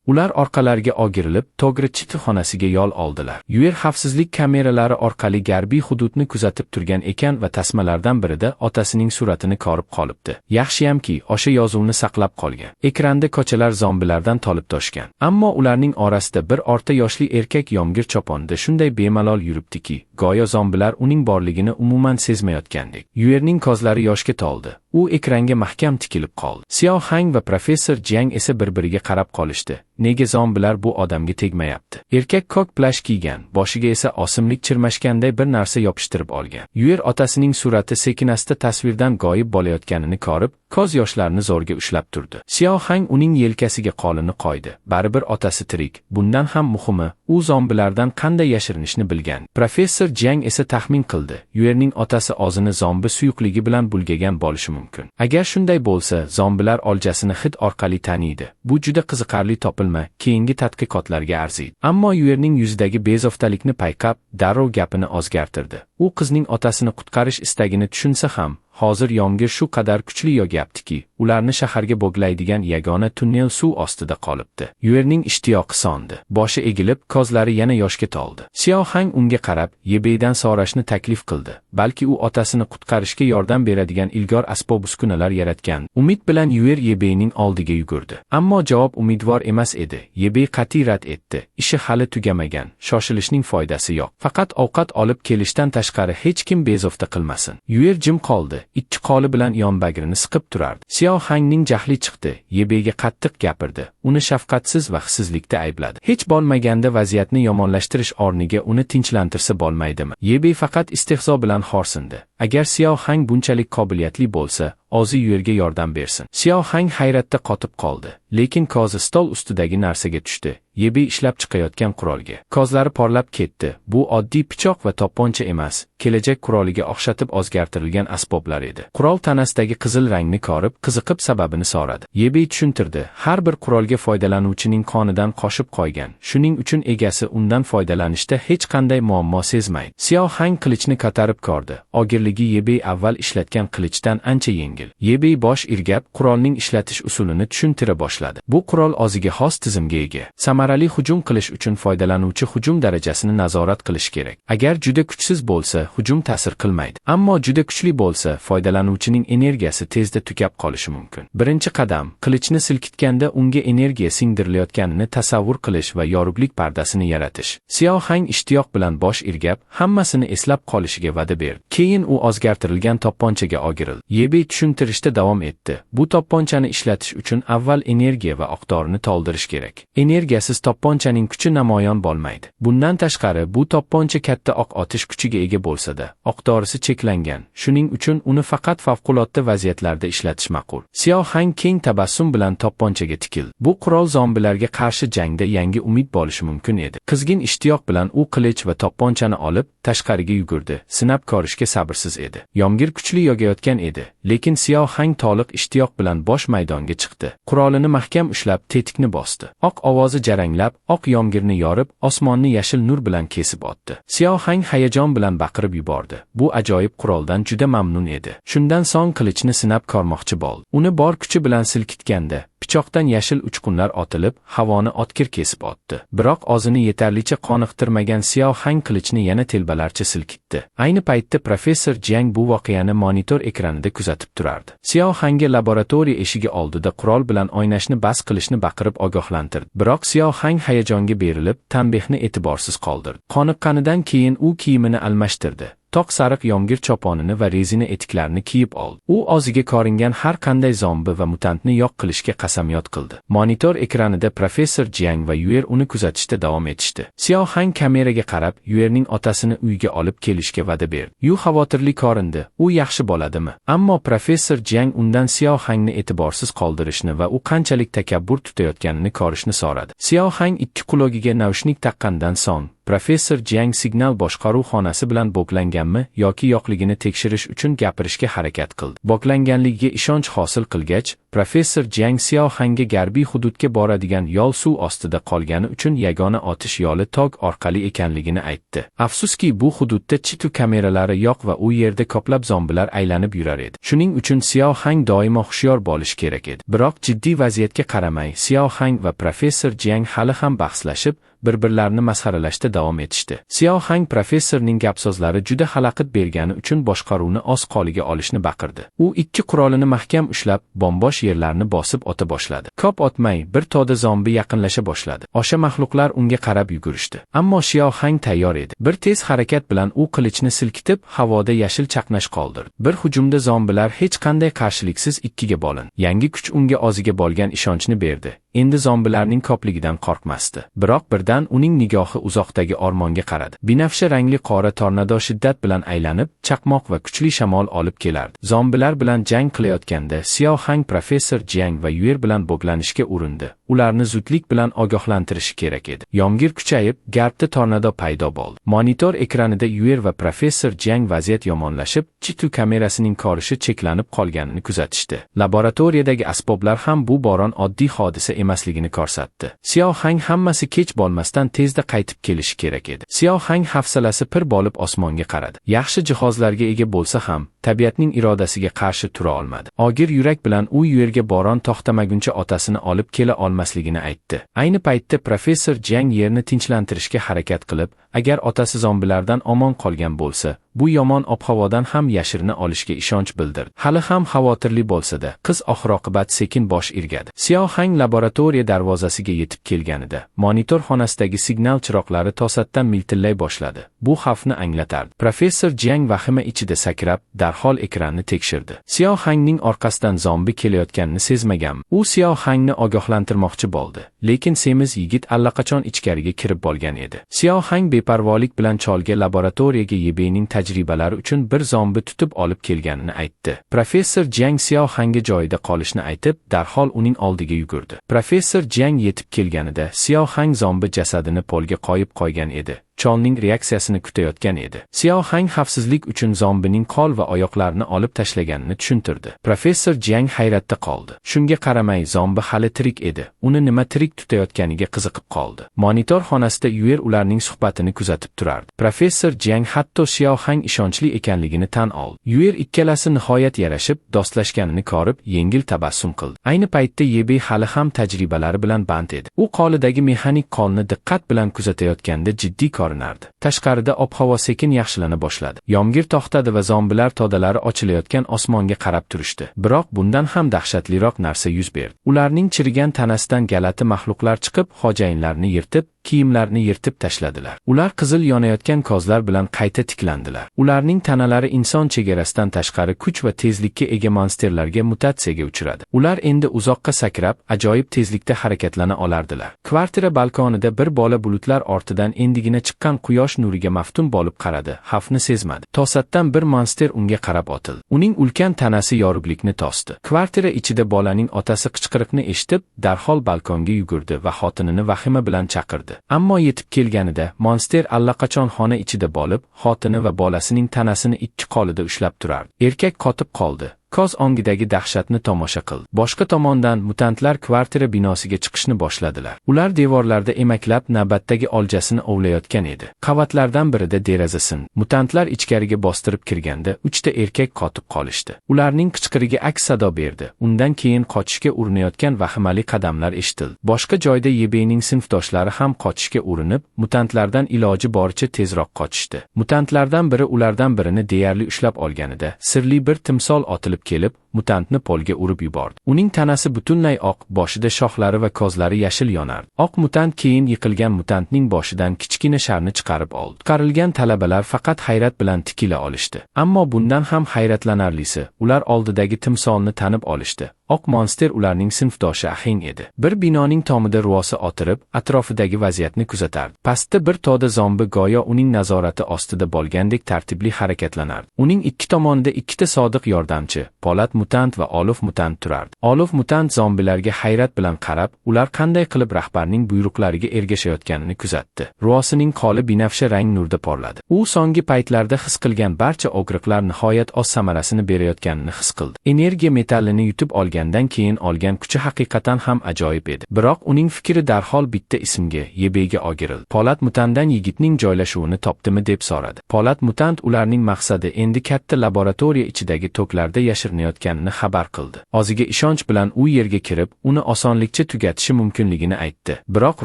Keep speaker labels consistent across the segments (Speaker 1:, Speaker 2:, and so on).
Speaker 1: Ular orqalariga o'girilib, Togri chitxonasiga yo'l oldilar. Yuer xavfsizlik kameralari orqali garbiy hududni kuzatib turgan ekan va tasmalardan birida otasining suratini ko'rib qolibdi. Yaxshiyamki, o'sha yozuvni saqlab qolgan. Ekranda ko'chalar zombilardan to'lib toshgan. Ammo ularning orasida bir o'rta yoshli erkak yomg'ir choponida shunday bemalol yuribdiki, go'yo zombilar uning borligini umuman sezmayotgandek. Yuerning ko'zlari yoshga to'ldi. U ekranga mahkam tikilib qoldi. Xiao Hang va professor Jiang esa bir-biriga qarab qolishdi. Nega zombilar bu odamga tegmayapti? Erkak ko'k plash kiygan, boshiga esa osimlik chirmashganday bir narsa yopishtirib olgan. Yuer otasining surati sekinasta tasvirdan g'oyib bo'layotganini ko'rib, ko'z yoshlarini zo'rga ushlab turdi. Xiao Hang uning yelkasiga qo'lini qo'ydi. Baribir otasi tirik. Bundan ham muhimi, u zombilardan qanday yashirinishni bilgan. Professor Jiang esa taxmin qildi. Yuerning otasi o'zini zombi suyuqligi bilan bulgagan bo'lishi mumkin. Agar shunday bo'lsa, zombilar oljasini hid orqali taniydi. Bu juda qiziqarli topilma, keyingi tadqiqotlarga arziydi. Ammo Yuerning yuzidagi bezovtalikni payqab, darrov gapini o'zgartirdi. U qizning otasini qutqarish istagini tushunsa ham, hozir yomg'ir shu qadar kuchli yog'yaptiki, ularni shaharga bog'laydigan yagona tunnel suv ostida qolibdi. Yuerning ishtiyoqi so'ndi. Boshi egilib, ko'zlari yana yoshga to'ldi. Xiao Hang unga qarab, Yebeydan so'rashni taklif qildi. Balki u otasini qutqarishga yordam beradigan ilg'or asbob-uskunalar yaratgan. Umid bilan Yuer Yebeyning oldiga yugurdi. Ammo javob umidvor emas edi. Yebey qat'iy rad etdi. Ishi hali tugamagan. Shoshilishning foydasi yo'q. Faqat ovqat olib kelishdan tashqari hech kim bezovta qilmasin. Yuer jim qoldi. Ikki qo'li bilan yonbagrini siqib turardi. Xiao Hangning jahli chiqdi. Yebeyga qattiq gapirdi. Uni shafqatsiz va hissizlikda aybladi. Hech bo'lmaganda vaziyatni yomonlashtirish o'rniga uni tinchlantirsa bo'lmaydimi? Yebey faqat istehzo bilan xo'rsindi. Agar Xiao Hang bunchalik qobiliyatli bo'lsa, o'zi Yuerga yordam bersin. Xiao Hang hayratda qotib qoldi, lekin ko'zi stol ustidagi narsaga tushdi. Yebey ishlab chiqayotgan qurolga. Ko'zlari porlab ketdi. Bu oddiy pichoq va to'pponcha emas, kelajak quroliga o'xshatib o'zgartirilgan asboblar edi. Qurol tanasidagi qizil rangni ko'rib, qiziqib sababini so'radi. Yebey tushuntirdi. Har bir qurolga foydalanuvchining qonidan qo'shib qo'ygan. Shuning uchun egasi undan foydalanishda hech qanday muammo sezmaydi. Xiao Hang qilichni ko'tarib ko'rdi. Ogirligi Yebey avval ishlatgan qilichdan ancha yengil. Yebey bosh irgab, qurolning ishlatish usulini tushuntira boshladi. Bu qurol o'ziga xos tizimga ega. Samarali hujum qilish uchun foydalanuvchi hujum darajasini nazorat qilish kerak. Agar juda kuchsiz bo'lsa, hujum ta'sir qilmaydi. Ammo juda kuchli bo'lsa, foydalanuvchining energiyasi tezda tugab qolishi mumkin. Birinchi qadam, qilichni silkitganda unga energiya singdirilayotganini tasavvur qilish va yorug'lik pardasini yaratish. Xiao Hang ishtiyoq bilan bosh irgab, hammasini eslab qolishiga va'da berdi. Keyin u o'zgartirilgan to'pponchaga o'girildi. Yebey tushuntirishda davom etdi. Bu to'pponchani ishlatish uchun avval energiya va oqdorini to'ldirish kerak. Energiyasiz to'pponchaning kuchi namoyon bo'lmaydi. Bundan tashqari, bu to'pponcha katta o'q otish kuchiga ega bo'lsa-da, oqdorisi cheklangan. Shuning uchun uni faqat favqulodda vaziyatlarda ishlatish ma'qul. Xiao Hang keng tabassum bilan to'pponchaga tikildi. Bu qurol zombilarga qarshi jangda yangi umid bo'lishi mumkin edi. Qizgin ishtiyoq bilan u qilich va to'pponchani olib, tashqariga yugurdi. Sinab ko'rishga sabrsiz edi. Yomg'ir kuchli yog'ayotgan edi, lekin Xiao Hang to'liq ishtiyoq bilan bosh maydonga chiqdi. Qurolini mahkam ushlab, tetikni bosdi. Oq ovozi jaranglab, oq yomg'irni yorib, osmonni yashil nur bilan kesib o'tdi. Xiao Hang hayajon bilan baqirib yubordi. Bu ajoyib quroldan juda mamnun edi. Shundan so'ng qilichni sinab ko'rmoqchi bo'ldi. Uni bor kuchi bilan silkitganda, pichoqdan yashil uchqunlar otilib, havoni o'tkir kesib o'tdi. Biroq o'zini yetarlicha qoniqtirmagan Xiao Hang qilichni yana telbalarcha silkitdi. Ayni paytda professor Jiang bu voqeani monitor ekranida kuzatib turardi. Xiao Hangga laboratoriya eshigi oldida qurol bilan o'ynashni bas qilishni baqirib ogohlantirdi. Biroq Xiao Hang hayajonga berilib, tanbehni e'tiborsiz qoldirdi. Qoniqqanidan keyin u kiyimini almashtirdi. Toq sariq yomg'ir choponini va rezina etiklarni kiyib oldi. U o'ziga ko'ringan har qanday zombi va mutantni yo'q qilishga qasamyod qildi. Monitor ekranida professor Jiang va Yuer uni kuzatishda davom etishdi. Xiao Hang kameraga qarab, Yuerning otasini uyga olib kelishga va'da berdi. Yu xavotirli ko'rindi. U yaxshi bo'ladimi? Ammo professor Jiang undan Xiao Hangni e'tiborsiz qoldirishni va u qanchalik takabbur tutayotganini ko'rishni so'radi. Xiao Hang ikki quloqiga naushnik taqqandan so'ng professor Jiang signal boshqaruv xonasi bilan bog'langanmi yoki yo'qligini tekshirish uchun gapirishga harakat qildi. Bog'langanligiga ishonch hosil qilgach, Professor Jiang Xiaohangga garbiy hududga boradigan yo'l suv ostida qolgani uchun yagona otish yo'li tog orqali ekanligini aytdi. Afsuski, bu hududda Chitu kameralari yo'q va u yerda ko'plab zombilar aylanib yurar edi. Shuning uchun Xiaohang doimo hushyor bo'lish kerak edi. Biroq jiddiy vaziyatga qaramay, Xiaohang va Professor Jiang hali ham bahslashib, bir-birlarini masxaralashda davom etishdi. Xiaohang professorning gap-so'zlari juda xalaqit bergani uchun boshqaruvni o'z qo'liga olishni baqirdi. U ikki qurolini mahkam ushlab, bombosh yerlarni bosib o'ta boshladi. Ko'p o'tmay, bir to'da zombi yaqinlasha boshladi. O'sha maxluqlar unga qarab yugurishdi. Ammo Xiaohang tayyor edi. Bir tez harakat bilan u qilichni silkitib, havoda yashil chaqnash qoldirdi. Bir hujumda zombilar hech qanday qarshiliksiz ikkiga bo'lindi. Yangi kuch unga o'ziga bo'lgan ishonchni berdi. Endi zombilarning ko'pligidan qo'rqmasdi. Biroq birdan uning nigohi uzoqdagi o'rmonga qaradi. Binafsha rangli qora tornado shiddat bilan aylanib, chaqmoq va kuchli shamol olib kelardi. Zombilar bilan jang qilayotganda Xiaohang Professor Jiang va Yuer bilan bog'lanishga urindi. Ularni zudlik bilan ogohlantirishi kerak edi. Yomg'ir kuchayib, garbda tornado paydo bo'ldi. Monitor ekranida Yuer va Professor Jiang vaziyat yomonlashib, Chitu kamerasining qorishi cheklanib qolganini kuzatishdi. Laboratoriyadagi asboblar ham bu bo'ron oddiy hodisa emasligini ko'rsatdi. Xiaohang hammasi kech bo'lmasdan tezda qaytib kelishi kerak edi. Xiaohang hafsalasi pir bo'lib osmonga qaradi. Yaxshi jihozlarga ega bo'lsa ham, tabiatning irodasiga qarshi tura olmadi. Og'ir yurak bilan u yerga bo'ron to'xtamaguncha otasini olib kela olmasligini aytdi. Ayni paytda Professor Jiang yerni tinchlantirishga harakat qilib, agar otasi zombilardan omon qolgan bo'lsa, bu yomon ob-havodan ham yashirina olishga ishonch bildirdi. Hali ham xavotirli bo'lsa-da, qiz oxir-oqibat sekin bosh irgadi. Xiaohang laboratoriya darvozasiga yetib kelganida, monitor xonasidagi signal chiroqlari to'satdan miltillay boshladi. Bu xavfni anglatardi. Professor Jiang vahima ichida sakrab, darhol ekranni tekshirdi. Xiaohangning orqasidan zombi kelayotganini sezmagan. U Xiaohangni ogohlantirmoqchi bo'ldi, lekin semiz yigit allaqachon ichkariga kirib bo'lgan edi. Xiaohang beparvolik bilan cholga laboratoriyaga Yebeyning tajribalari uchun bir zombi tutib olib kelganini aytdi. Professor Jiang Xiaohangga joyida qolishni aytib, darhol uning oldiga yugurdi. Professor Jiang yetib kelganida Xiaohang zombi jasadini polga qo'yib qo'ygan edi. Cholning reaksiyasini kutayotgan edi. Xiaohang xavfsizlik uchun zombining qo'l va oyoqlarini olib tashlaganini tushuntirdi. Professor Jiang hayratda qoldi. Shunga qaramay, zombi hali tirik edi. Uni nima tirik tutayotganiga qiziqib qoldi. Monitor xonasida Yuer ularning suhbatini kuzatib turardi. Professor Jiang hatto Xiaohang ishonchli ekanligini tan oldi. Yuer ikkalasi nihoyat yarashib, do'stlashganini ko'rib, yengil tabassum qildi. Ayni paytda Yebey hali ham tajribalari bilan band edi. U qo'lidagi mexanik qo'lni diqqat bilan kuzatayotganda jiddiy ko'rinardi. Tashqarida ob-havo sekin yaxshilana boshladi. Yomg'ir to'xtadi va zombilar to'dalari ochilayotgan osmonga qarab turishdi. Biroq bundan ham dahshatliroq narsa yuz berdi. Ularning chirigan tanasidan galati maxluqlar chiqib, xo'jayinlarni yirtib, kiyimlarni yirtib tashladilar. Ular qizil yonayotgan kozlar bilan qayta tiklandilar. Ularning tanalari inson chegarasidan tashqari kuch va tezlikka ega monsterlarga mutatsiyaga uchradi. Ular endi uzoqqa sakrab, ajoyib tezlikda harakatlana olardilar. Kvartira balkonida bir bola bulutlar ortidan endigina chiqqan quyosh nuriga maftun bo'lib qaradi, xavfni sezmadi. To'satdan bir monster unga qarab otildi. Uning ulkan tanasi yorug'likni to'sdi. Kvartira ichida bolaning otasi qichqiriqni eshitib, darhol balkonga yugurdi va xotinini vahima bilan chaqirdi. Ammo yetib kelganida, monster allaqachon xona ichida bo'lib, xotini va bolasining tanasini ikki qo'lida ushlab turardi. Erkak qotib qoldi. Koz ongidagi dahshatni tomosha qildi. Boshqa tomondan mutantlar kvartira binosiga chiqishni boshladilar. Ular devorlarda emaklab navbatdagi oljasini ovlayotgan edi. Qavatlardan birida deraza sindi. Mutantlar ichkariga bostirib kirganda 3 ta erkak qotib qolishdi. Ularning qichqirigi aks sado berdi. Undan keyin qochishga urinayotgan vahimali qadamlar eshitildi. Boshqa joyda Yebeyning sinfdoshlari ham qochishga urinib, mutantlardan iloji boricha tezroq qochishdi. Mutantlardan biri ulardan birini deyarli ushlab olganida, sirli bir timsol otilib kelib, mutantni polga urib yubordi. Uning tanasi butunlay oq, boshida shoxlari va kozlari yashil yonardi. Oq mutant keyin yiqilgan mutantning boshidan kichkina sharni chiqarib oldi. Chiqarilgan talabalar faqat hayrat bilan tikila olishdi. Ammo bundan ham hayratlanarlisi, ular oldidagi timsolni tanib olishdi. Oq monster ularning sinfdoshi Ahing edi. Bir binoning tomida ruvosi o'tirib, atrofidagi vaziyatni kuzatardi. Pastda bir to'da zombi go'yo uning nazorati ostida bo'lgandek tartibli harakatlanardi. Uning ikki tomonida ikkita sodiq yordamchi, Polat mutant va Olov mutant turardi. Olov mutant zombilarga hayrat bilan qarab, ular qanday qilib rahbarning buyruqlariga ergashayotganini kuzatdi. Ruosining qo'li binafsha rang nurda porladi. U so'nggi paytlarda his qilgan barcha og'riqlar nihoyat o'z samarasini berayotganini his qildi. Energiya metallini yutib olgan olgandan keyin olgan kuchi haqiqatan ham ajoyib edi. Biroq uning fikri darhol bitta ismga, Yebeyga ogirildi. Polat mutandan yigitning joylashuvini topdimi deb so'radi. Polat mutant ularning maqsadi endi katta laboratoriya ichidagi toklarda yashirinayotganini xabar qildi. O'ziga ishonch bilan u yerga kirib, uni osonlikcha tugatishi mumkinligini aytdi. Biroq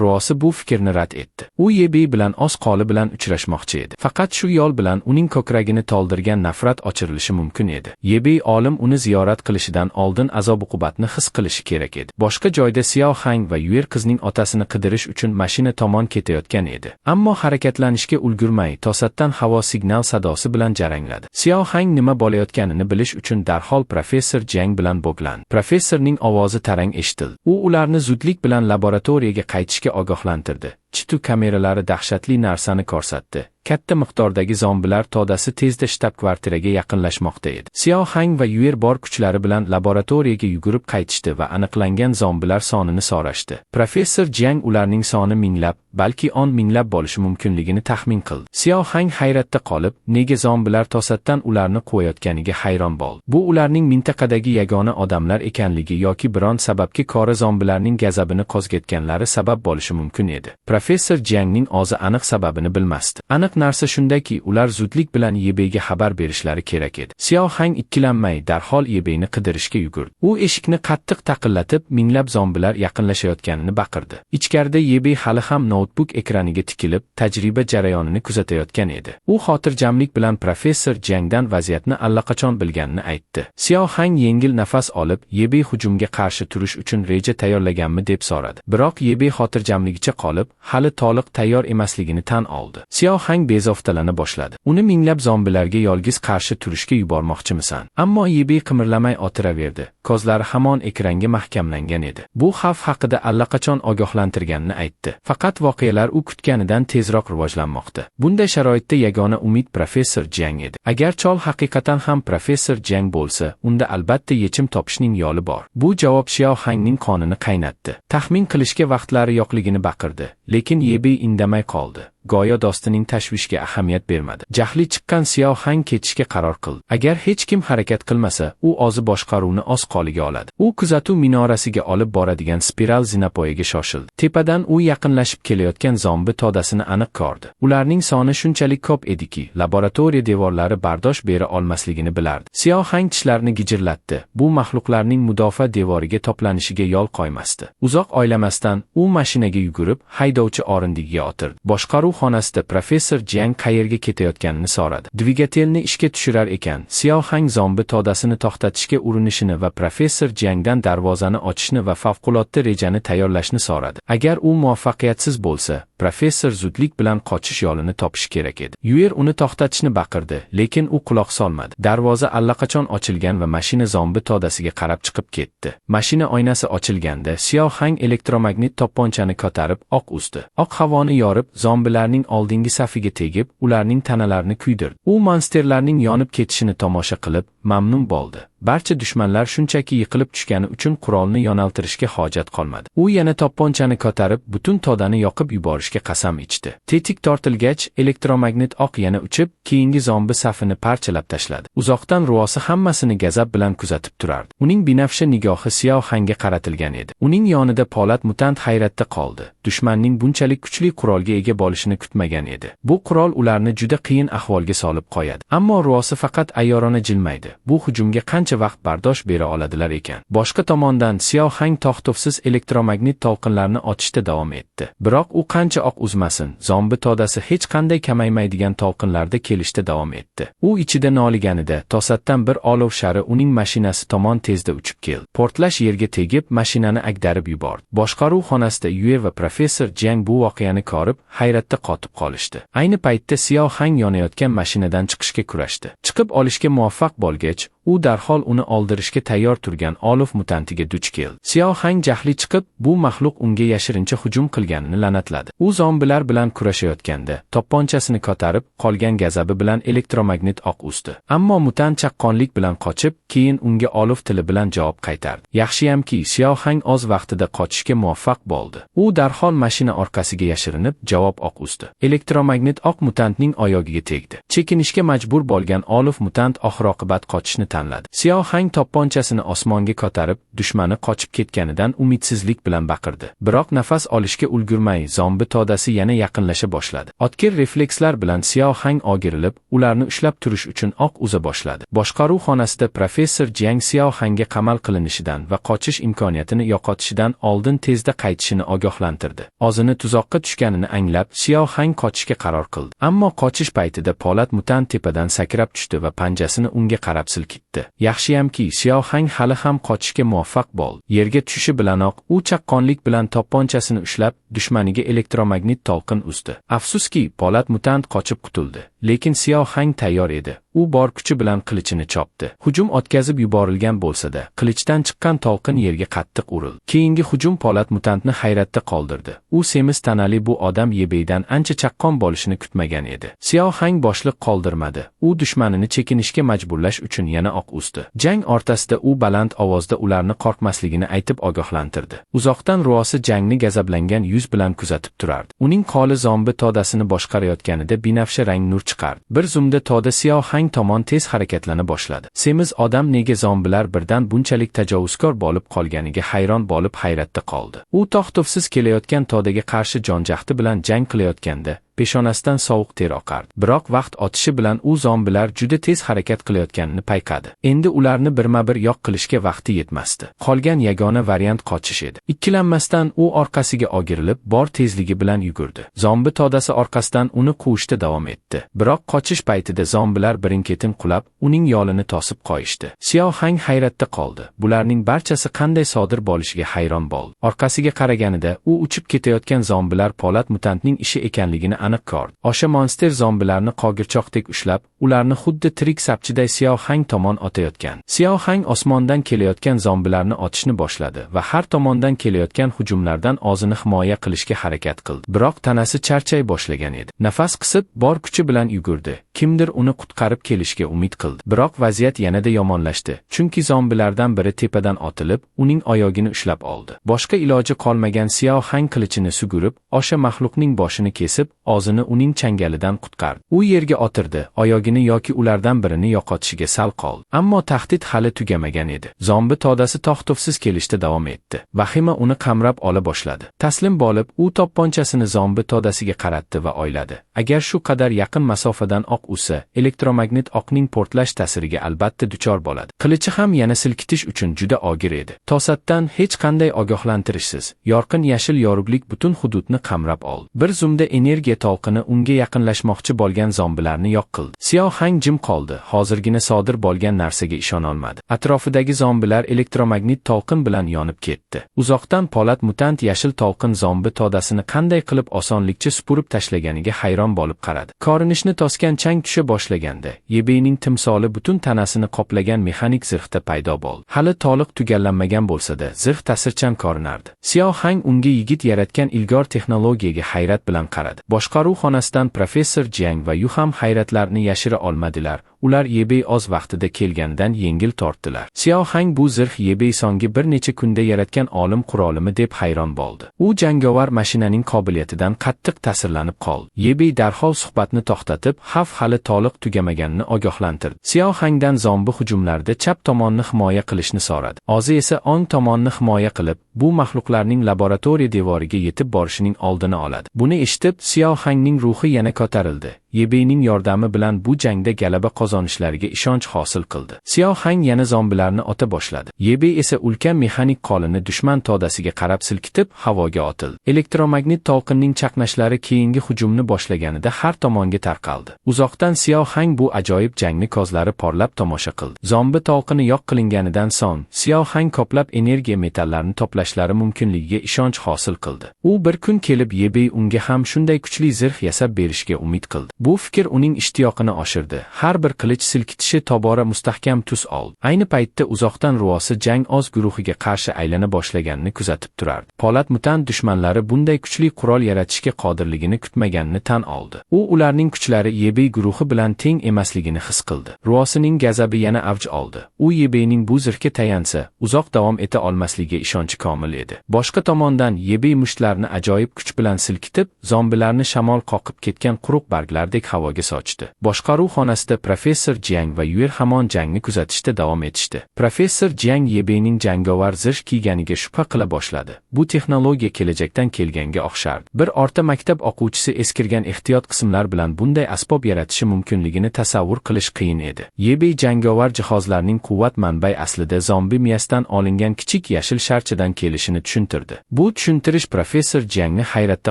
Speaker 1: Rosi bu fikrni rad etdi. U Yebey bilan oz qoli bilan uchrashmoqchi edi. Faqat shu yo'l bilan uning ko'kragini to'ldirgan nafrat o'chirilishi mumkin edi. Yebey olim uni ziyorat qilishidan oldin azob-uqubatni his qilishi kerak edi. Boshqa joyda Xiao Hang va Yuer qizning otasini qidirish uchun mashina tomon ketayotgan edi. Ammo harakatlanishga ulgurmay, to'satdan havo signal sadosi bilan jarangladi. Xiao Hang nima bo'layotganini bilish uchun darhol professor Jiang bilan bog'landi. Professorning ovozi tarang eshitildi. U ularni zudlik bilan laboratoriyaga qaytishga ogohlantirdi. Chitu kameralari dahshatli narsani ko'rsatdi. Katta miqdordagi zombilar to'dasi tezda shtab-kvartiraga yaqinlashmoqda edi. Xiao Hang va Yuer bor kuchlari bilan laboratoriyaga yugurib qaytishdi va aniqlangan zombilar sonini so'rashdi. Professor Jiang ularning soni minglab, balki 10 minglab bo'lishi mumkinligini taxmin qildi. Xiao Hang hayratda qolib, nega zombilar to'satdan ularni quvayotganiga hayron bo'ldi. Bu ularning mintaqadagi yagona odamlar ekanligi yoki biron sababga ko'ra zombilarning gazabini qo'zg'atganlari sabab bo'lishi mumkin edi. Professor Jiangning o'zi aniq sababini bilmasdi. Aniq narsa shundaki, ular zudlik bilan Yebeyga xabar berishlari kerak edi. Xiao Hang ikkilanmay darhol Yebeyni qidirishga yugurdi. U eshikni qattiq taqillatib, minglab zombilar yaqinlashayotganini baqirdi. Ichkarida Yebey hali ham noutbuk ekraniga tikilib, tajriba jarayonini kuzatayotgan edi. U xotirjamlik bilan professor Jiangdan vaziyatni allaqachon bilganini aytdi. Xiao Hang yengil nafas olib, Yebey hujumga qarshi turish uchun reja tayyorlaganmi deb so'radi. Biroq Yebey xotirjamligicha qolib, hali to'liq tayyor emasligini tan oldi. Xiao Hang bezovtalana boshladi. Uni minglab zombilarga yolg'iz qarshi turishga yubormoqchimisan? Ammo Yebey qimirlamay o'tiraverdi. Ko'zlari hamon ekranga mahkamlangan edi. Bu xavf haqida allaqachon ogohlantirganini aytdi. Faqat voqealar u kutganidan tezroq rivojlanmoqda. Bunday sharoitda yagona umid professor Jiang edi. Agar chol haqiqatan ham professor Jiang bo'lsa, unda albatta yechim topishning yo'li bor. Bu javob Xiao Hangning qonini qaynatdi. Taxmin qilishga vaqtlari yo'qligini baqirdi, lekin Yebey indamay qoldi. Go'yo do'stining tashvishga ahamiyat bermadi. Jahli chiqqan Xiao Hang ketishga qaror qildi. Agar hech kim harakat qilmasa, u o'zi boshqaruvni o'z qo'liga oladi. U kuzatuv minorasiga olib boradigan spiral zinapoyaga shoshildi. Tepadan u yaqinlashib kelayotgan zombi to'dasini aniq ko'rdi. Ularning soni shunchalik ko'p ediki, laboratoriya devorlari bardosh bera olmasligini bilardi. Xiao Hang tishlarini gijirlatdi. Bu mahluqlarning mudofaa devoriga to'planishiga yo'l qo'ymasdi. Uzoq o'ylamasdan u mashinaga yugurib, haydovchi o'rindigiga o'tirdi. Boshqaruv xonasida professor Jiang qayerga ketayotganini so'radi. Dvigatelni ishga tushirar ekan, Xiao Hang zombi to'dasini to'xtatishga urinishini va professor Jiangdan darvozani ochishni va favqulodda rejani tayyorlashni so'radi. Agar u muvaffaqiyatsiz bo'lsa, professor zudlik bilan qochish yo'lini topish kerak edi. Yuer uni to'xtatishni baqirdi, lekin u quloq solmadi. Darvoza allaqachon ochilgan va mashina zombi to'dasiga qarab chiqib ketdi. Mashina oynasi ochilganda Xiao Hang elektromagnit to'pponchani ko'tarib o'q uzdi. Oq havoni yorib, zombilarning oldingi safiga tegib, ularning tanalarini kuydirdi. U monsterlarning yonib ketishini tomosha qilib, mamnun bo'ldi. Barcha dushmanlar shunchaki yiqilib tushgani uchun qurolni yo'naltirishga hojat qolmadi. U yana to'pponchani ko'tarib, butun to'dani yoqib yuborishga qasam ichdi. Tetik tortilgach, elektromagnit oq yana uchib, keyingi zombi safini parchalab tashladi. Uzoqdan Ruosi hammasini gazab bilan kuzatib turardi. Uning binafsha nigohi Xiao Hangga qaratilgan edi. Uning yonida Polat mutant hayratda qoldi. Dushmanning bunchalik kuchli qurolga ega bo'lishini kutmagan edi. Bu qurol ularni juda qiyin ahvolga solib qo'yadi. Ammo Ruosi faqat ayyorona jilmaydi. Bu hujumga qancha vaqt bardosh bera oladilar ekan. Boshqa tomondan Xiao Hang to'xtovsiz elektromagnit to'lqinlarni ochishda davom etdi. Biroq u qancha o'q uzmasin, zombi to'dasi hech qanday kamaymaydigan to'lqinlarda kelishda davom etdi. U ichida noliganida to'satdan bir olov shari uning mashinasi tomon tezda uchib keldi. Portlash yerga tegib, mashinani agdarib yubordi. Boshqaruv xonasida Yuer va professor Jiang bu voqeani ko'rib, hayratda qotib qolishdi. Ayni paytda Xiao Hang yonayotgan mashinadan chiqishga kurashdi. Chiqib olishga muvaffaq bo'lgach, u darhol uni oldirishga tayyor turgan olov mutantiga duch keldi. Xiao Hang jahli chiqib, bu maxluq unga yashirincha hujum qilganini la'natladi. U zombilar bilan kurashayotganda, to'pponchasini ko'tarib, qolgan gazabi bilan elektromagnit o'q uzdi. Ammo mutant chaqqonlik bilan qochib, keyin unga olov tili bilan javob qaytardi. Yaxshiyamki, Xiao Hang o'z vaqtida qochishga muvaffaq bo'ldi. U darhol mashina orqasiga yashirinib, javob o'q uzdi. Elektromagnit o'q mutantning oyog'iga tegdi. Chekinishga majbur bo'lgan olov mutant oxir-oqibat qochishni tanladi. Xiaohang to'pponchasini osmonga ko'tarib, dushmani qochib ketganidan umidsizlik bilan baqirdi. Biroq nafas olishga ulgurmay, zombi to'dasi yana yaqinlasha boshladi. Otkir reflekslar bilan Xiaohang o'girilib, ularni ushlab turish uchun o'q uza boshladi. Boshqaruv xonasida professor Jiang Xiaohangga qamal qilinishidan va qochish imkoniyatini yo'qotishidan oldin tezda qaytishini ogohlantirdi. O'zini tuzoqqa tushganini anglab, Xiaohang qochishga qaror qildi. Ammo qochish paytida Polat mutant tepadan sakrab tushdi va panjasini unga qarab silkitdi. Yaxshiyamki, Xiaohang hali ham qochishga muvaffaq bo'ldi. Yerga tushishi bilanoq u chaqqonlik bilan to'pponchasini ushlab, dushmaniga elektromagnit to'lqin uzdi. Afsuski, Polat mutant qochib qutuldi, lekin Xiaohang tayyor edi. U bor kuchi bilan qilichini chopdi. Hujum o'tkazib yuborilgan bo'lsa-da, qilichdan chiqqan to'lqin yerga qattiq urildi. Keyingi hujum Polat mutantni hayratda qoldirdi. U semiz tanali bu odam Yebeydan ancha chaqqon bo'lishini kutmagan edi. Xiaohang boshliq qoldirmadi. U dushmanini chekinishga majburlash uchun yana o'q uzdi. Jang o'rtasida u baland ovozda ularni qo'rqmasligini aytib ogohlantirdi. Uzoqdan Ruosi jangni gazablangan yuz bilan kuzatib turardi. Uning qoli zombi to'dasini boshqarayotganida binafsha rang nur chiqardi. Bir zumda to'da Xiaohang tomon tez harakatlana boshladi. Semiz odam nega zombilar birdan bunchalik tajovuzkor bo'lib qolganiga hayron bo'lib hayratda qoldi. U to'xtovsiz kelayotgan to'daga qarshi jonjahdi bilan jang qilayotganda peshonasidan sovuq ter oqardi. Biroq vaqt o'tishi bilan u zombilar juda tez harakat qilayotganini payqadi. Endi ularni birma-bir yo'q qilishga vaqti yetmasdi. Qolgan yagona variant qochish edi. Ikkilanmasdan u orqasiga o'girilib, bor tezligi bilan yugurdi. Zombi to'dasi orqasidan uni quvishda davom etdi. Biroq qochish paytida zombilar birin-ketin qulab, uning yo'lini to'sib qo'yishdi. Xiaohang hayratda qoldi. Bularning barchasi qanday sodir bo'lishiga hayron bo'ldi. Orqasiga qaraganida u uchib ketayotgan zombilar Polat mutantning ishi ekanligini aniq ko'rdi. O'sha monster zombilarni qogirchoqdek ushlab, ularni xuddi tirik sapchiday Xiaohang tomon otayotgan. Xiaohang osmondan kelayotgan zombilarni otishni boshladi va har tomondan kelayotgan hujumlardan o'zini himoya qilishga harakat qildi. Biroq tanasi charchay boshlagan edi. Nafas qisib, bor kuchi bilan yugurdi. Kimdir uni qutqarib kelishga umid qildi. Biroq vaziyat yanada yomonlashdi, chunki zombilardan biri tepadan otilib, uning oyogini ushlab oldi. Boshqa iloji qolmagan Xiaohang qilichini sugurib, o'sha maxluqning boshini kesib, o'zini uning changalidan qutqardi. U yerga o'tirdi, oyogini yoki ulardan birini yo'qotishiga sal qoldi. Ammo tahdid hali tugamagan edi. Zombi to'dasi to'xtovsiz kelishda davom etdi. Vahima uni qamrab ola boshladi. Taslim bo'lib, u to'pponchasini zombi to'dasiga qaratdi va o'yladi. Agar shu qadar yaqin masofadan o'q uzsa, elektromagnit o'qning portlash ta'siriga albatta duchor bo'ladi. Qilichi ham yana silkitish uchun juda og'ir edi. To'satdan hech qanday ogohlantirishsiz, yorqin yashil yorug'lik butun hududni qamrab oldi. Bir zumda energiya to'lqini unga yaqinlashmoqchi bo'lgan zombilarni yo'q qildi. Xiaohang jim qoldi. Hozirgina sodir bo'lgan narsaga ishona olmadi. Atrofidagi zombilar elektromagnit to'lqin bilan yonib ketdi. Uzoqdan Polat mutant yashil to'lqin zombi to'dasini qanday qilib osonlikcha supurib tashlaganiga hayron bo'lib qaradi. Ko'rinishni tosgan chang tusha boshlaganda, Yebeyning timsoli butun tanasini qoplagan mexanik zirhda paydo bo'ldi. Hali to'liq tugallanmagan bo'lsa-da, zirh ta'sirchan ko'rinardi. Xiaohang unga yigit yaratgan ilg'or texnologiyaga hayrat bilan qaradi. Boshqaruv xonasidan professor Jiang va Yu ham hayratlarini yashira olmadilar. Ular Yebey oz vaqtida kelganidan yengil tortdilar. Xiaohang bu zirh Yebey songi bir necha kunda yaratgan olim qurolimi deb hayron bo'ldi. U jangovar mashinaning qobiliyatidan qattiq ta'sirlanib qoldi. Yebey darhol suhbatni to'xtatib, xavf hali to'liq tugamaganini ogohlantirdi. Xiaohangdan zombi hujumlarida chap tomonni himoya qilishni so'radi. O'zi esa o'ng tomonni himoya qilib, bu maxluqlarning laboratoriya devoriga yetib borishining oldini oladi. Buni eshitib, Xiaohangning ruhi yana ko'tarildi. Yebeyning yordami bilan bu jangda g'alaba qozonishlariga ishonch hosil qildi. Xiaohang yana zombilarni ota boshladi. Yebey esa ulkan mexanik qolini dushman to'dasiga qarab silkitib, havoga otildi. Elektromagnit to'lqinning chaqnashlari keyingi hujumni boshlaganida har tomonga tarqaldi. Uzoqdan Xiaohang bu ajoyib jangni ko'zlari porlab tomosha qildi. Zombi to'lqini yo'q qilinganidan so'ng, Xiaohang ko'plab energiya metallarni to'plashlari mumkinligiga ishonch hosil qildi. U bir kun kelib Yebey unga ham shunday kuchli zirh yasab berishga umid qildi. Bu fikr uning ishtiyoqini oshirdi. Har bir qilich silkitishi tobora mustahkam tus oldi. Ayni paytda uzoqdan Ruosi jang oz guruhiga qarshi aylana boshlaganini kuzatib turardi. Polat mutant dushmanlari bunday kuchli qurol yaratishga qodirligini kutmaganini tan oldi. U ularning kuchlari Yebey guruhi bilan teng emasligini his qildi. Ruosining g'azabi yana avj oldi. U Yebeyning bu zirhga tayansa, uzoq davom eta olmasligiga ishonchi komil edi. Boshqa tomondan Yebey mushtlarini ajoyib kuch bilan silkitib, zombilarni shamol qoqib ketgan quruq barglar qanotlardek havoga sochdi. Boshqaruv xonasida professor Jiang va Yuer hamon jangni kuzatishda davom etishdi. Professor Jiang Yebening jangovar zirh kiyganiga shubha qila boshladi. Bu texnologiya kelajakdan kelganga o'xshardi. Bir o'rta maktab o'quvchisi eskirgan ehtiyot qismlar bilan bunday asbob yaratishi mumkinligini tasavvur qilish qiyin edi. Yebe jangovar jihozlarning quvvat manbai aslida zombi miyasidan olingan kichik yashil sharchadan kelishini tushuntirdi. Bu tushuntirish professor Jiangni hayratda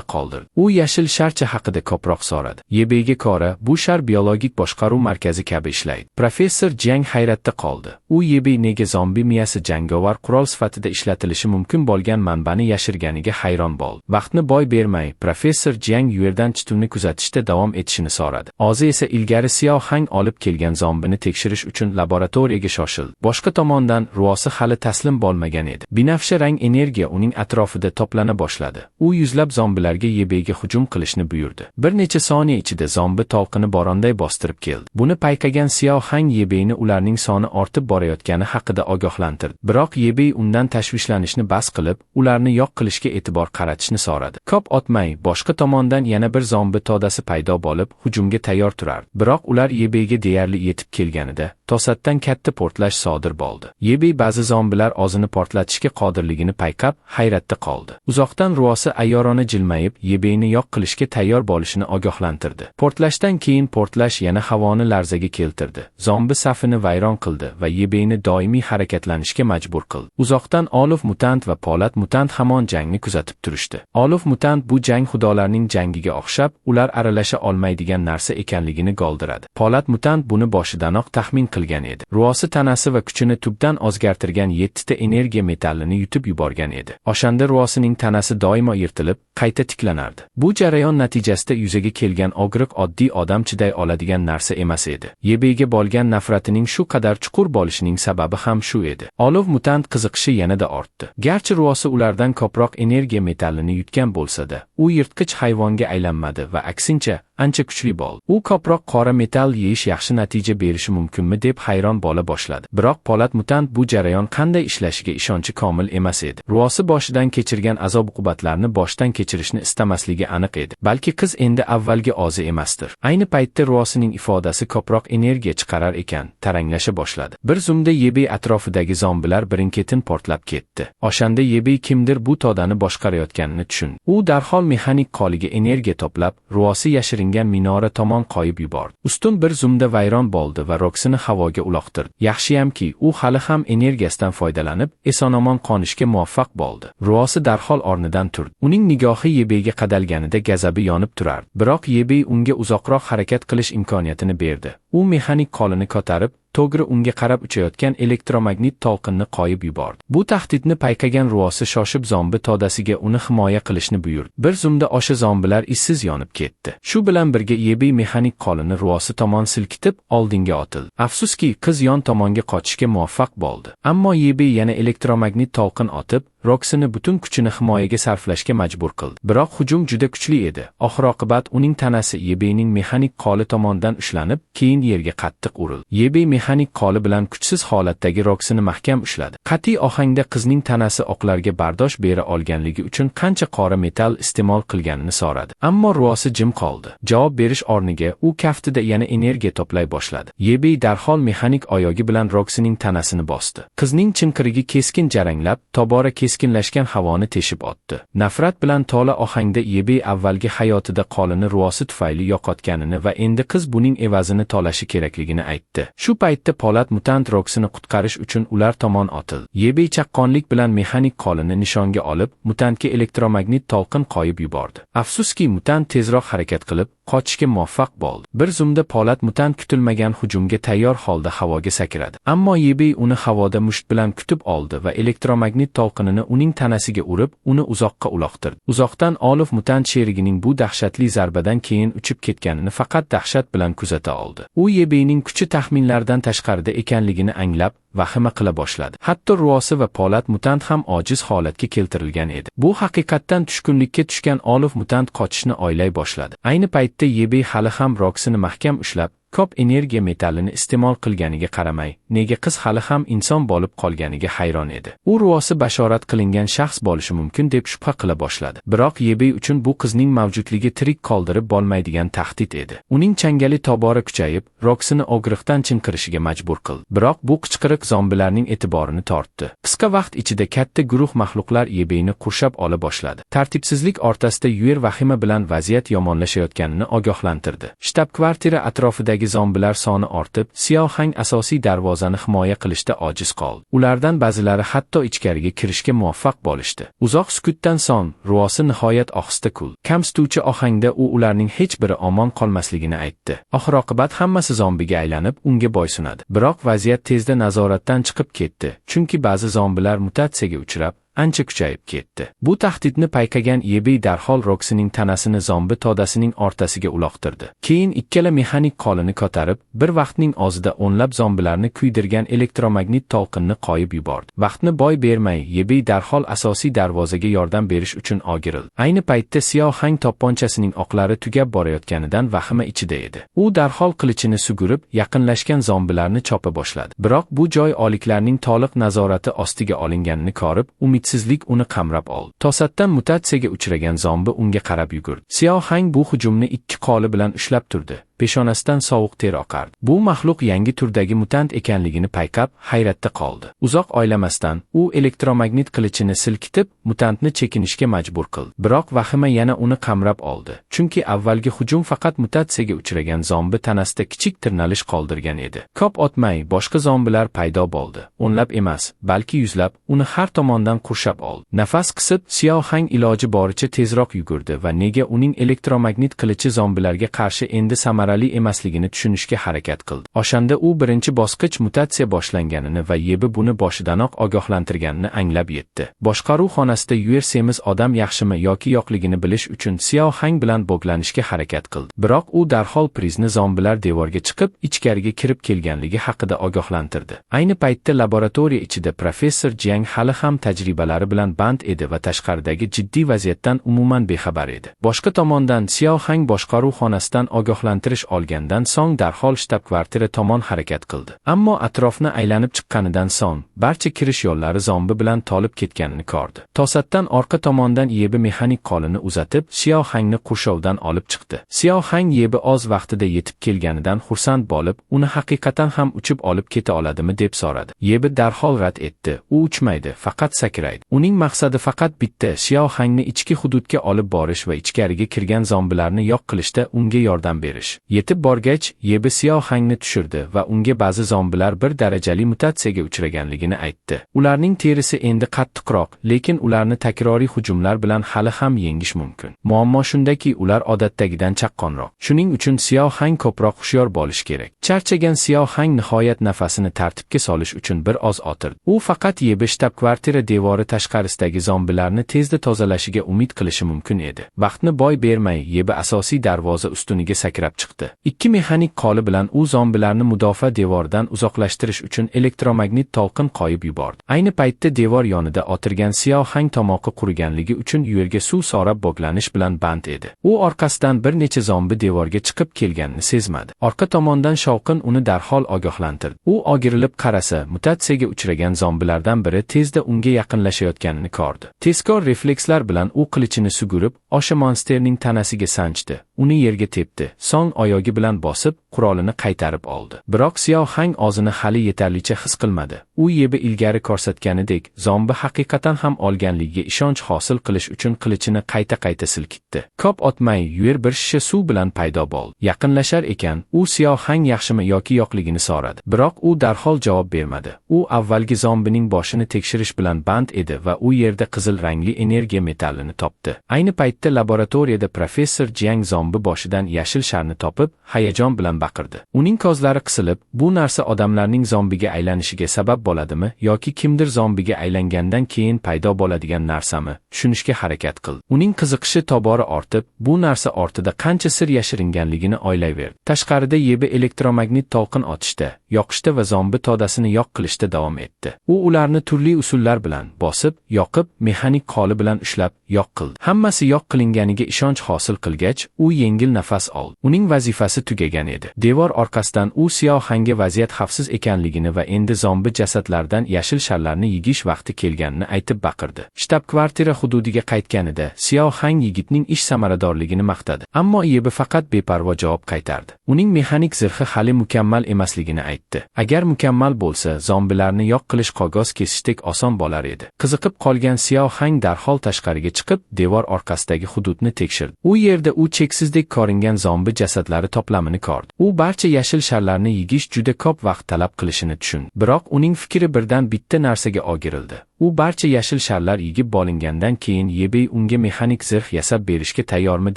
Speaker 1: qoldirdi. U yashil sharcha haqida ko'proq so'radi. Yebega ko'ra, bu shar biologik boshqaruv markazi kabi ishlaydi. Professor Jiang hayratda qoldi. U Yebe nega zombi miyasi jangovar qurol sifatida ishlatilishi mumkin bo'lgan manbani yashirganiga hayron bo'ldi. Vaqtni boy bermay, professor Jiang Yuerdan chitunni kuzatishda davom etishini so'radi. Ozi esa ilgari Xiao Hang olib kelgan zombini tekshirish uchun laboratoriyaga shoshildi. Boshqa tomondan Ruosi hali taslim bo'lmagan edi. Binafsha rang energiya uning atrofida to'plana boshladi. U yuzlab zombilarga Yebega hujum qilishni buyurdi. Bir necha soniya ichida zombi to'lqini boronday bostirib keldi. Buni payqagan Xiao Hang Yebeni ularning soni ortib borayotgani haqida ogohlantirdi. Biroq Yebey undan tashvishlanishni bas qilib, ularni yo'q qilishga e'tibor qaratishni so'radi. Ko'p o'tmay, boshqa tomondan yana bir zombi to'dasi paydo bo'lib, hujumga tayyor turardi. Biroq ular Yebeyga deyarli yetib kelganida, to'satdan katta portlash sodir bo'ldi. Yebey ba'zi zombilar o'zini portlatishga qodirligini payqab, hayratda qoldi. Uzoqdan Ruosi ayyorona jilmayib, Yebeyni yo'q qilishga tayyor bo'lishini ogohlantirdi. Portlashdan keyin portlash yana havoni larzaga keltirdi. Zombi safini vayron qildi va Yebeyni doimiy harakatlanishga majbur qildi. Uzoqdan Olov mutant va Polat mutant hamon jangni kuzatib turishdi. Olov mutant bu jang xudolarning jangiga o'xshab, ular aralasha olmaydigan narsa ekanligini goldiradi. Polat mutant buni boshidanoq taxmin qilgan edi. Ruosi tanasi va kuchini tubdan o'zgartirgan 7 ta energiya metallini yutib yuborgan edi. O'shanda Ruosining tanasi doimo yirtilib, qayta tiklanardi. Bu jarayon natijasida yuzaga kelgan og'riq oddiy odam chiday oladigan narsa emas edi. Yebega bo'lgan nafratining shu qadar chuqur bo'lishining sababi ham shu edi. Olov mutant qiziqishi yanada ortdi. Garchi Ruosi ulardan ko'proq energiya metallini yutgan bo'lsa-da, u yirtqich hayvonga aylanmadi va aksincha ancha kuchli bo'ldi. U ko'proq qora metall yeyish yaxshi natija berishi mumkinmi deb hayron bo'la boshladi. Biroq Polat mutant bu jarayon qanday ishlashiga ishonchi komil emas edi. Ruosi boshidan kechirgan azob-uqubatlarni boshdan kechirishni istamasligi aniq edi. Balki qiz endi avvalgi ozi emasdir. Ayni paytda Ruosining ifodasi ko'proq energiya chiqarar ekan, taranglasha boshladi. Bir zumda Yebey atrofidagi zombilar birin-ketin portlab ketdi. O'shanda Yebey kimdir bu to'dani boshqarayotganini tushundi. U darhol mexanik qoliga energiya to'plab, Ruosi yashiringan minora tomon qo'yib yubordi. Ustun bir zumda vayron bo'ldi va Roksini havoga uloqtirdi. Yaxshiyamki, u hali ham energiyasidan foydalanib, eson-omon qo'nishga muvaffaq bo'ldi. Ruosi darhol o'rnidan turdi. Uning nigohi Yebeyga qadalganida gazabi yonib turardi. Biroq Yebey unga uzoqroq harakat qilish imkoniyatini berdi. U mexanik qolini ko'tarib, to'g'ri unga qarab uchayotgan elektromagnit to'lqinni qo'yib yubordi. Bu tahdidni payqagan Ruosi shoshib zombi to'dasiga uni himoya qilishni buyurdi. Bir zumda o'sha zombilar izsiz yonib ketdi. Shu bilan birga Yebey mexanik qolini Ruosi tomon silkitib, oldinga otildi. Afsuski, qiz yon tomonga qochishga muvaffaq bo'ldi. Ammo Yebey yana elektromagnit to'lqin otib, Roksini butun kuchini himoyaga sarflashga majbur qildi. Biroq hujum juda kuchli edi. Oxir-oqibat uning tanasi Yebeyning mexanik qoli tomonidan ushlanib, keyin yerga qattiq urildi. Yebey mexanik qoli bilan kuchsiz holatdagi Roksini mahkam ushladi. Qat'iy ohangda qizning tanasi oqlarga bardosh bera olganligi uchun qancha qora metall iste'mol qilganini so'radi. Ammo Ruosi jim qoldi. Javob berish o'rniga u kaftida yana energiya to'play boshladi. Yebey darhol mexanik oyog'i bilan Roksining tanasini bosdi. Qizning chinqirigi keskin jaranglab, tobora keskinlashgan havoni teshib o'tdi. Nafrat bilan to'la ohangda Yebey avvalgi hayotida qolini Ruosi tufayli yo'qotganini va endi qiz buning evazini to'lashi kerakligini aytdi. Shu paytda Polat mutant Roksini qutqarish uchun ular tomon otildi. Yebey chaqqonlik bilan mexanik qolini nishonga olib, mutantga elektromagnit to'lqin qo'yib yubordi. Afsuski, mutant tezroq harakat qilib, qochishga muvaffaq bo'ldi. Bir zumda Polat mutant kutilmagan hujumga tayyor holda havoga sakradi. Ammo Yebey uni havoda musht bilan kutib oldi va elektromagnit to'lqinini uning tanasiga urib, uni uzoqqa uloqtirdi. Uzoqdan Olov mutant sherigining bu dahshatli zarbadan keyin uchib ketganini faqat dahshat bilan kuzata oldi. U Yebeyning kuchi taxminlardan tashqarida ekanligini anglab, vahima qila boshladi. Hatto Ruosi va Polat mutant ham ojiz holatga keltirilgan edi. Bu haqiqatdan tushkunlikka tushgan Olov mutant qochishni o'ylay boshladi. Ayni paytda Yebey hali ham Roksini mahkam ushlab, Ko'p energiya metallini iste'mol qilganiga qaramay, nega qiz hali ham inson bo'lib qolganiga hayron edi. U ruosi bashorat qilingan shaxs bo'lishi mumkin deb shubha qila boshladi. Biroq Yebey uchun bu qizning mavjudligi tirik qoldirib bo'lmaydigan tahdid edi. Uning changali tobora kuchayib, Roksini og'riqdan chinqirishiga majbur qildi. Biroq bu qichqiriq zombilarning e'tiborini tortdi. Qisqa vaqt ichida katta guruh mahluqlar Yebeyni qurshab ola boshladi. Tartibsizlik o'rtasida Yuer vahima bilan vaziyat yomonlashayotganini ogohlantirdi. Shtab-kvartira atrofidagi zombilar soni ortib, Xiaohang asosiy darvozani himoya qilishda ojiz qoldi. Ulardan ba'zilari hatto ichkariga kirishga muvaffaq bo'lishdi. Uzoq sukutdan so'ng, ruosi nihoyat ohista kuldi. Kamsituvchi ohangda u ularning hech biri omon qolmasligini aytdi. Oxir-oqibat hammasi zombiga aylanib, unga bo'ysunadi. Biroq vaziyat tezda nazoratdan chiqib ketdi, chunki ba'zi zombilar mutatsiyaga uchrab, ancha kuchayib ketdi. Bu tahdidni payqagan Yebey darhol Roksining tanasini zombi todasining o'rtasiga uloqtirdi. Keyin ikkala mexanik qo'lini ko'tarib, bir vaqtning o'zida o'nlab zombilarni kuydirgan elektromagnit to'lqinni qo'yib yubordi. Vaqtni boy bermay, Yebey darhol asosiy darvozaga yordam berish uchun o'girildi. Ayni paytda Xiaohang to'pponchasining o'qlari tugab borayotganidan vahima ichida edi. U darhol qilichini sugurib, yaqinlashgan zombilarni chopa boshladi. Biroq bu joy oliklarning to'liq nazorati ostiga olinganini ko'rib, umidsizlik uni qamrab oldi. To'satdan mutatsiyaga uchragan zombi unga qarab yugurdi. Xiaohang bu hujumni ikki qo'li bilan ushlab turdi. Peshonasidan sovuq ter oqardi. Bu mahluq yangi turdagi mutant ekanligini payqab, hayratda qoldi. Uzoq o'ylamasdan, u elektromagnit qilichini silkitib, mutantni chekinishga majbur qildi. Biroq vahima yana uni qamrab oldi. Chunki avvalgi hujum faqat mutatsiyaga uchragan zombi tanasida kichik tirnalish qoldirgan edi. Ko'p o'tmay, boshqa zombilar paydo bo'ldi. O'nlab emas, balki yuzlab uni har tomondan qurshab oldi. Nafas qisib, Xiaohang iloji boricha tezroq yugurdi va nega uning elektromagnit qilichi zombilarga qarshi endi emasligini tushunishga harakat qildi. O'shanda u birinchi bosqich mutatsiya boshlanganini va Yebi buni boshidanoq ogohlantirganini anglab yetdi. Boshqaruv xonasida Yuer semiz odam yaxshimi yoki yo'qligini bilish uchun Xiaohang bilan bog'lanishga harakat qildi. Biroq u darhol prizni zombilar devorga chiqib, ichkariga kirib kelganligi haqida ogohlantirdi. Ayni paytda laboratoriya ichida professor Jiang hali ham tajribalari bilan band edi va tashqaridagi jiddiy vaziyatdan umuman bexabar edi. Boshqa tomondan Xiaohang boshqaruv xonasidan ogohlantirish olgandan so'ng darhol shtab-kvartira tomon harakat qildi. Ammo atrofni aylanib chiqqanidan so'ng barcha kirish yo'llari zombi bilan to'lib ketganini ko'rdi. To'satdan orqa tomondan Yebi mexanik qo'lini uzatib, Xiaohangni qurshovdan olib chiqdi. Xiaohang Yebi oz vaqtida yetib kelganidan xursand bo'lib, uni haqiqatan ham uchib olib keta oladimi deb so'radi. Yebi darhol rad etdi. U uchmaydi, faqat sakraydi. Uning maqsadi faqat bitta, Xiaohangni ichki hududga olib borish va ichkariga kirgan zombilarni yo'q qilishda unga yordam berish. Yetib borgach, Yebi Xiaohangni tushirdi va unga ba'zi zombilar bir darajali mutatsiyaga uchraganligini aytdi. Ularning terisi endi qattiqroq, lekin ularni takroriy hujumlar bilan hali ham yengish mumkin. Muammo shundaki, ular odatdagidan chaqqonroq. Shuning uchun Xiaohang ko'proq hushyor bo'lish kerak. Charchagan Xiaohang nihoyat nafasini tartibga solish uchun bir oz o'tirdi. U faqat Yebi shtab-kvartira devori tashqarisidagi zombilarni tezda tozalashiga umid qilishi mumkin edi. Vaqtni boy bermay, Yebi asosiy darvoza ustuniga sakrab chiqdi. Ikki mexanik qo'li bilan u zombilarni mudofaa devoridan uzoqlashtirish uchun elektromagnit to'lqin qo'yib yubordi. Ayni paytda devor yonida o'tirgan Xiaohang tomoqi quriganligi uchun yerga suv so'rab bog'lanish bilan band edi. U orqasidan bir necha zombi devorga chiqib kelganini sezmadi. Orqa tomondan shovqin uni darhol ogohlantirdi. U o'girilib qarasa, mutatsiyaga uchragan zombilardan biri tezda unga yaqinlashayotganini ko'rdi. Tezkor reflekslar bilan u qilichini sugurib, o'sha monsterning tanasiga sanchdi. Uni yerga tepdi. So'ng oyog'i bilan bosib, qurolini qaytarib oldi. Biroq Xiaohang o'zini hali yetarlicha his qilmadi. U Yebi ilgari ko'rsatganidek, zombi haqiqatan ham olganligiga ishonch hosil qilish uchun qilichini qayta-qayta silkitdi. Ko'p o'tmay, Yuer bir shisha suv bilan paydo bo'ldi. Yaqinlashar ekan, u Xiaohang yaxshimi yoki yo'qligini so'radi. Biroq u darhol javob bermadi. U avvalgi zombining boshini tekshirish bilan band edi va u yerda qizil rangli energiya metallini topdi. Ayni paytda laboratoriyada professor Jiang zombi boshidan yashil sharni topib, hayajon bilan baqirdi. Uning ko'zlari qisilib, bu narsa odamlarning zombiga aylanishiga sabab bo'ladimi yoki kimdir zombiga aylangandan keyin paydo bo'ladigan narsami, tushunishga harakat qildi. Uning qiziqishi tobora ortib, bu narsa ortida qancha sir yashiringanligini o'ylayverdi. Tashqarida Yebi elektromagnit to'lqin otishda, yoqishda va zombi todasini yo'q qilishda davom etdi. U ularni turli usullar bilan bosib, yoqib, mexanik qo'li bilan ushlab, yo'q qildi. Hammasi yo'q qilinganiga ishonch hosil qilgach, u yengil nafas oldi. Uning vazifasi tugagan edi. Devor orqasidan u Xiaohangga vaziyat xavfsiz ekanligini va endi zombi jasadlardan yashil sharlarni yegish vaqti kelganini aytib baqirdi. Shtab-kvartira hududiga qaytganida Xiaohang yigitning ish samaradorligini maqtadi. Ammo Yebe faqat beparvo javob qaytardi. Uning mexanik zirhi hali mukammal emasligini aytdi. Agar mukammal bo'lsa, zombilarni yo'q qilish qog'oz kesishdek oson bo'lar edi. Qiziqib qolgan Xiaohang darhol tashqariga chiqib, devor orqasidagi hududni tekshirdi. U yerda u cheksizdek ko'ringan zombi jasadlari to'plamini ko'rdi. U barcha yashil sharlarni yegish juda ko'p vaqt talab qilishini tushundi. Biroq uning fikri birdan bitta narsaga o'girildi. U barcha yashil sharlar yigib bo'lingandan keyin Yebe unga mexanik zirh yasab berishga tayyormi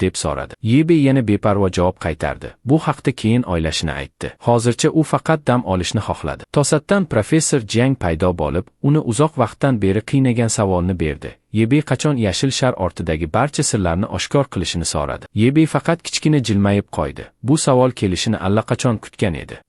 Speaker 1: deb so'radi. Yebe yana beparvo javob qaytardi. Bu haqda keyin o'ylashini aytdi. Hozircha u faqat dam olishni xohladi. To'satdan professor Jiang paydo bo'lib, uni uzoq vaqtdan beri qiynagan savolni berdi. Yebe qachon yashil shar ortidagi barcha sirlarni oshkor qilishini so'radi. Yebe faqat kichkina jilmayib qo'ydi. Bu savol kelishini allaqachon kutgan edi.